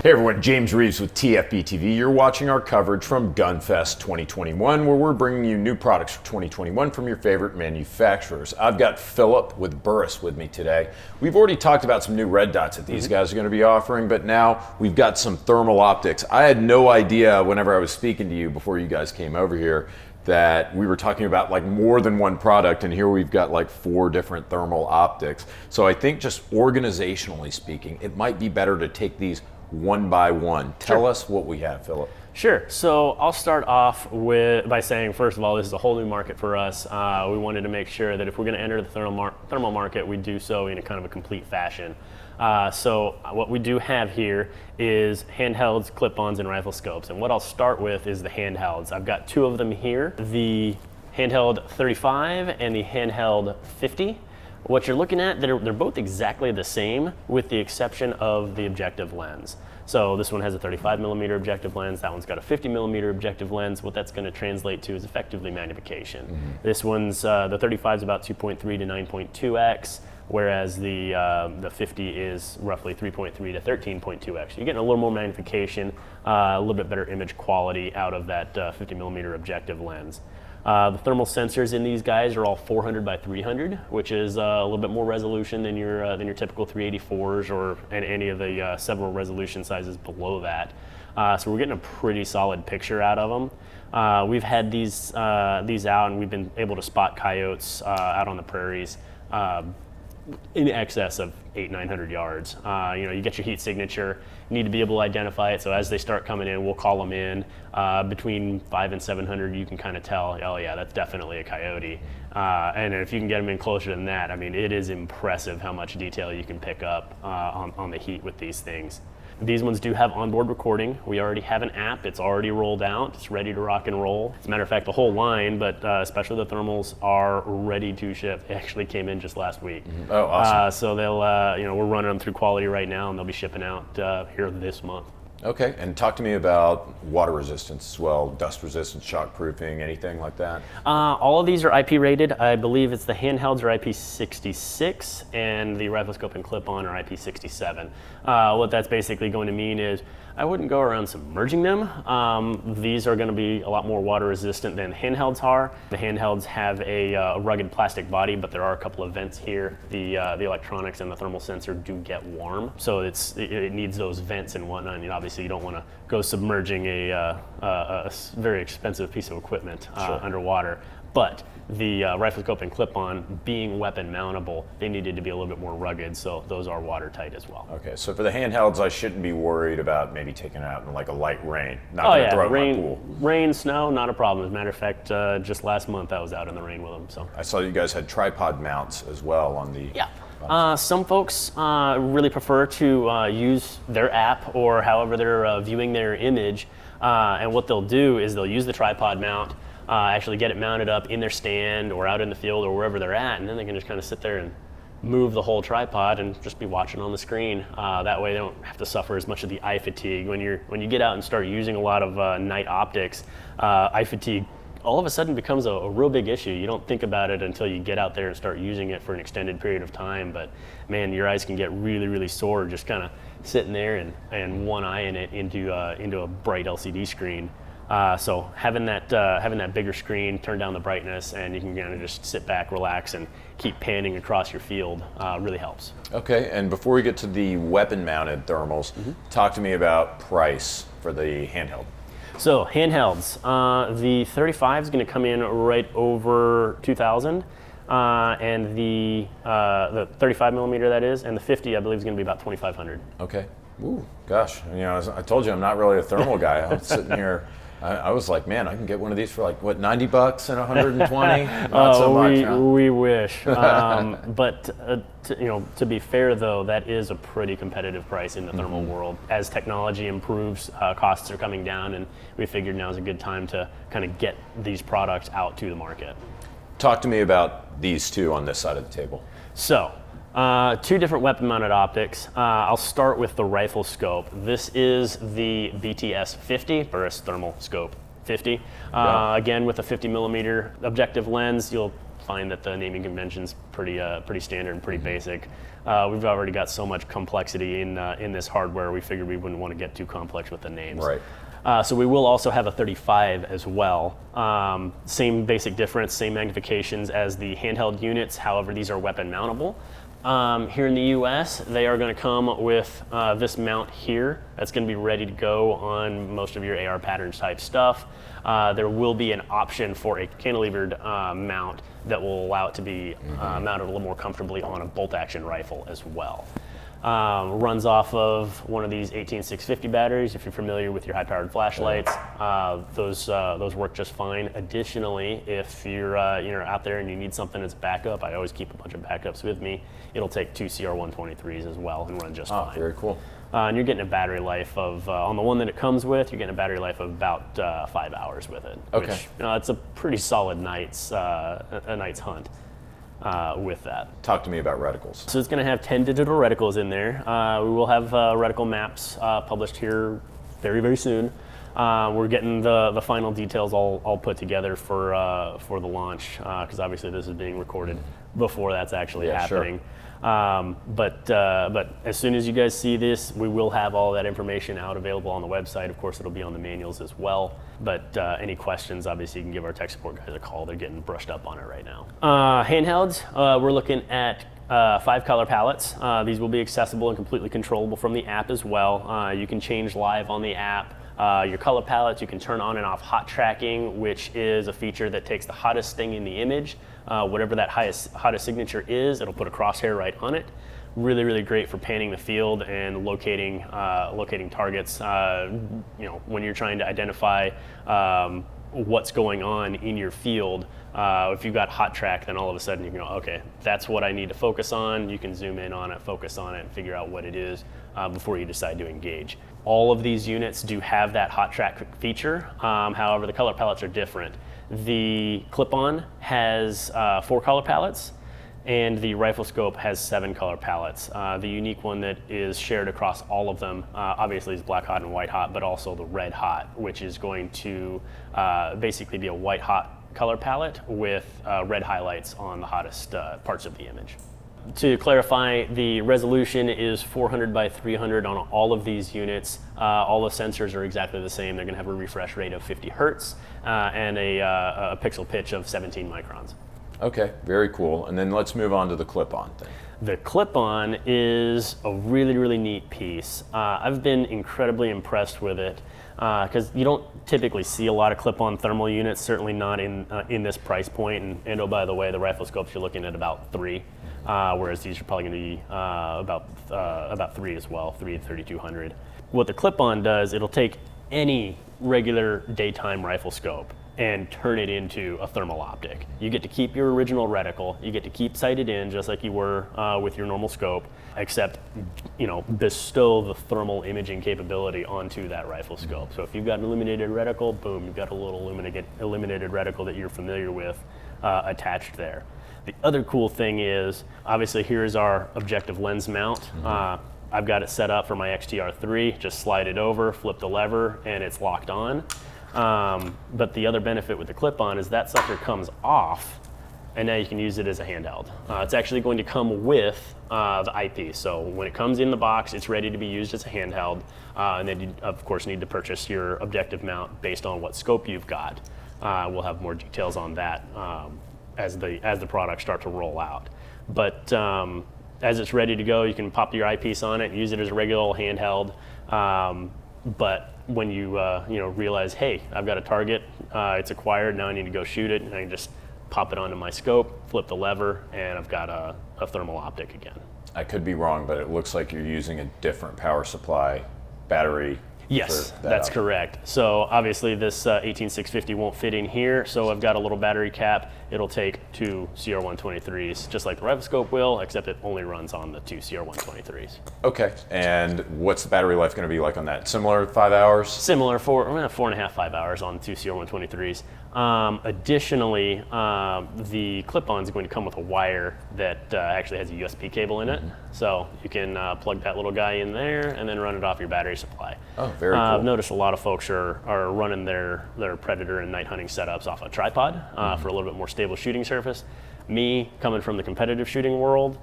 Hey everyone, James Reeves with TFBTV. You're watching our coverage from GunFest 2021, where we're bringing you new products for 2021 from your favorite manufacturers. I've got Philip with Burris with me today. We've already talked about some new red dots that these guys are going to be offering, but now we've got some thermal optics. I had no idea whenever I was speaking to you before you guys came over here that we were talking about like more than one product, and here we've got like 4 different thermal optics. So I think just organizationally speaking, it might be better to take these one by one. Tell us what we have, Philip. Sure. So I'll start off by saying, first of all, this is a whole new market for us. We wanted to make sure that if we're going to enter the thermal market, we do so in a kind of a complete fashion. So what we do have here is handhelds, clip-ons, and rifle scopes. And what I'll start with is the handhelds. I've got 2 of them here, the handheld 35 and the handheld 50. What you're looking at, they're both exactly the same with the exception of the objective lens. So this one has a 35mm objective lens, that one's got a 50mm objective lens. What that's going to translate to is effectively magnification. This one's, the 35 is about 2.3 to 9.2x, whereas the 50 is roughly 3.3 to 13.2x. You're getting a little more magnification, a little bit better image quality out of that 50mm objective lens. The thermal sensors in these guys are all 400 by 300, which is a little bit more resolution than your typical 384s or any of the several resolution sizes below that. So we're getting a pretty solid picture out of them. We've had these out, and we've been able to spot coyotes out on the prairies in excess of 800-900 yards. You get your heat signature, you need to be able to identify it, so as they start coming in, we'll call them in. Between 500 and 700, you can kind of tell, oh yeah, that's definitely a coyote. And if you can get them in closer than that, I mean, it is impressive how much detail you can pick up on the heat with these things. These ones do have onboard recording. We already have an app. It's already rolled out. It's ready to rock and roll. As a matter of fact, the whole line, but especially the thermals, are ready to ship. They actually came in just last week. Oh, awesome. So they'll, we're running them through quality right now, and they'll be shipping out here this month. Okay, and talk to me about water resistance as well, dust resistance, shock proofing, anything like that? All of these are IP rated. I believe it's the handhelds are IP66 and the rifle scope and clip-on are IP67. What that's basically going to mean is I wouldn't go around submerging them. These are going to be a lot more water resistant than handhelds are. The handhelds have a rugged plastic body, but there are a couple of vents here. The electronics and the thermal sensor do get warm, so it needs those vents and whatnot. And obviously you don't want to go submerging a very expensive piece of equipment underwater. But the rifle scope and clip-on, being weapon mountable, they needed to be a little bit more rugged, so those are watertight as well. Okay, so for the handhelds, I shouldn't be worried about maybe taking it out in like a light rain. Not going to throw it in my pool. Rain, snow, not a problem. As a matter of fact, just last month I was out in the rain with them. So I saw you guys had tripod mounts as well on the. Yeah. Some folks really prefer to use their app or however they're viewing their image, and what they'll do is they'll use the tripod mount, actually get it mounted up in their stand or out in the field or wherever they're at, and then they can just kind of sit there and move the whole tripod and just be watching on the screen. That way they don't have to suffer as much of the eye fatigue. When you get out and start using a lot of night optics, eye fatigue all of a sudden becomes a real big issue. You don't think about it until you get out there and start using it for an extended period of time, but man, your eyes can get really, really sore just kind of sitting there and one eye in it into a bright LCD screen. So having that bigger screen, turn down the brightness, and you can kind of just sit back, relax, and keep panning across your field really helps. Okay, and before we get to the weapon-mounted thermals, talk to me about price for the handheld. So handhelds, the 35 is going to come in right over 2,000, and the 35mm that is, and the 50 I believe is going to be about 2,500. Okay. Ooh, gosh, I told you I'm not really a thermal guy. I'm sitting here. I was like, man, I can get one of these for like, what, $90 and 120? Not so much. Huh? We wish. But to be fair though, that is a pretty competitive price in the thermal world. As technology improves, costs are coming down, and we figured now is a good time to kind of get these products out to the market. Talk to me about these two on this side of the table. So, 2 different weapon-mounted optics. I'll start with the rifle scope. This is the BTS 50, Burris Thermal Scope 50. Again, with a 50mm objective lens, you'll find that the naming convention's pretty standard and pretty basic. We've already got so much complexity in this hardware, we figured we wouldn't want to get too complex with the names. Right. So we will also have a 35 as well. Same basic difference, same magnifications as the handheld units, however these are weapon mountable. Here in the US, they are going to come with this mount here. That's going to be ready to go on most of your AR patterns type stuff. There will be an option for a cantilevered mount that will allow it to be mounted a little more comfortably on a bolt action rifle as well. Runs off of one of these 18650 batteries. If you're familiar with your high-powered flashlights, those work just fine. Additionally, if you're out there and you need something as backup, I always keep a bunch of backups with me. It'll take 2 CR123s as well and run just fine. Very cool. And you're getting a battery life of, on the one that it comes with, you're getting a battery life of about 5 hours with it. Okay. Which, it's a pretty solid night's hunt. With that. Talk to me about reticles. So it's going to have 10 digital reticles in there. We will have reticle maps published here very, very soon. We're getting the final details all put together for the launch, because obviously this is being recorded before that's actually happening. Sure. But as soon as you guys see this, we will have all that information out available on the website. Of course, it'll be on the manuals as well. But any questions, obviously, you can give our tech support guys a call. They're getting brushed up on it right now. Handhelds, we're looking at 5 color palettes. These will be accessible and completely controllable from the app as well. You can change live on the app. Your color palettes, you can turn on and off hot tracking, which is a feature that takes the hottest thing in the image. Whatever that hottest signature is, it'll put a crosshair right on it. Really, really great for panning the field and locating targets. When you're trying to identify what's going on in your field. If you've got hot track, then all of a sudden you can go, okay, that's what I need to focus on. You can zoom in on it, focus on it, and figure out what it is before you decide to engage. All of these units do have that hot track feature. However, the color palettes are different. The clip-on has 4 color palettes, and the rifle scope has 7 color palettes. The unique one that is shared across all of them, obviously, is black hot and white hot, but also the red hot, which is going to basically be a white hot color palette with red highlights on the hottest parts of the image. To clarify, the resolution is 400 by 300 on all of these units. All the sensors are exactly the same. They're going to have a refresh rate of 50 hertz and a pixel pitch of 17 microns. Okay, very cool. And then let's move on to the clip-on thing. The clip-on is a really, really neat piece. I've been incredibly impressed with it because you don't typically see a lot of clip-on thermal units, certainly not in this price point. And oh, by the way, the rifle scopes, you're looking at about 3. Whereas these are probably going to be about 3 as well, 3 to 3200. What the clip-on does, it'll take any regular daytime rifle scope and turn it into a thermal optic. You get to keep your original reticle, you get to keep sighted in just like you were with your normal scope, except bestow the thermal imaging capability onto that rifle scope. So if you've got an illuminated reticle, boom, you've got a little illuminated reticle that you're familiar with attached there. The other cool thing is, obviously here's our objective lens mount. I've got it set up for my XTR3, just slide it over, flip the lever, and it's locked on. But the other benefit with the clip-on is that sucker comes off, and now you can use it as a handheld. It's actually going to come with the eyepiece. So when it comes in the box, it's ready to be used as a handheld. And then you, of course, need to purchase your objective mount based on what scope you've got. We'll have more details on that as the products start to roll out. But as it's ready to go, you can pop your eyepiece on it and use it as a regular old handheld. But when you realize, hey, I've got a target, it's acquired, now I need to go shoot it, and I can just pop it onto my scope, flip the lever, and I've got a thermal optic again. I could be wrong, but it looks like you're using a different power supply battery. Yes, that's correct. So obviously this 18650 won't fit in here, so I've got a little battery cap. It'll take 2 CR123s, just like the rifle scope will, except it only runs on the 2 CR123s. Okay, and what's the battery life going to be like on that? Similar 5 hours? Similar, 4.5, 5 hours on 2 CR123s. Additionally, the clip-on is going to come with a wire that actually has a USB cable in it. So you can plug that little guy in there and then run it off your battery supply. Oh, very cool. I've noticed a lot of folks are running their Predator and night hunting setups off a tripod for a little bit more stable shooting surface. Me, coming from the competitive shooting world,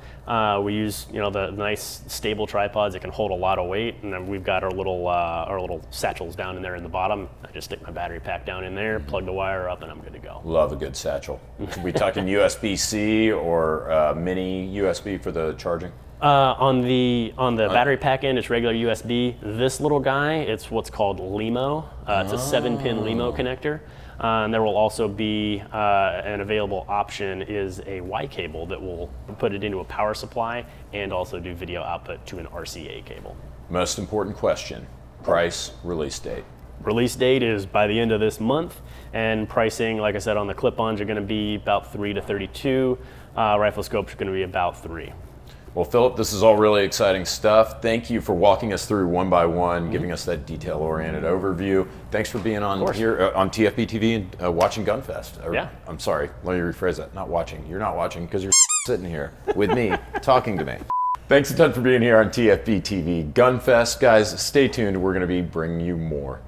we use the nice stable tripods that can hold a lot of weight, and then we've got our little satchels down in there in the bottom. I just stick my battery pack down in there, plug the wire up, and I'm good to go. Love a good satchel. Are we talking USB-C or mini USB for the charging? On the battery pack end, it's regular USB. This little guy, it's what's called LEMO. It's a 7-pin LEMO connector. And there will also be an available option is a Y cable that will put it into a power supply and also do video output to an RCA cable. Most important question, price, release date. Release date is by the end of this month, and pricing, like I said, on the clip-ons are going to be about $3 to $32. Rifle scopes are going to be about $3. Well, Philip, this is all really exciting stuff. Thank you for walking us through one by one, giving us that detail-oriented overview. Thanks for being on here on TFBTV and watching Gunfest. Yeah. I'm sorry, let me rephrase that. Not watching. You're not watching because you're sitting here with me, talking to me. Thanks a ton for being here on TFBTV Gunfest. Guys, stay tuned. We're going to be bringing you more.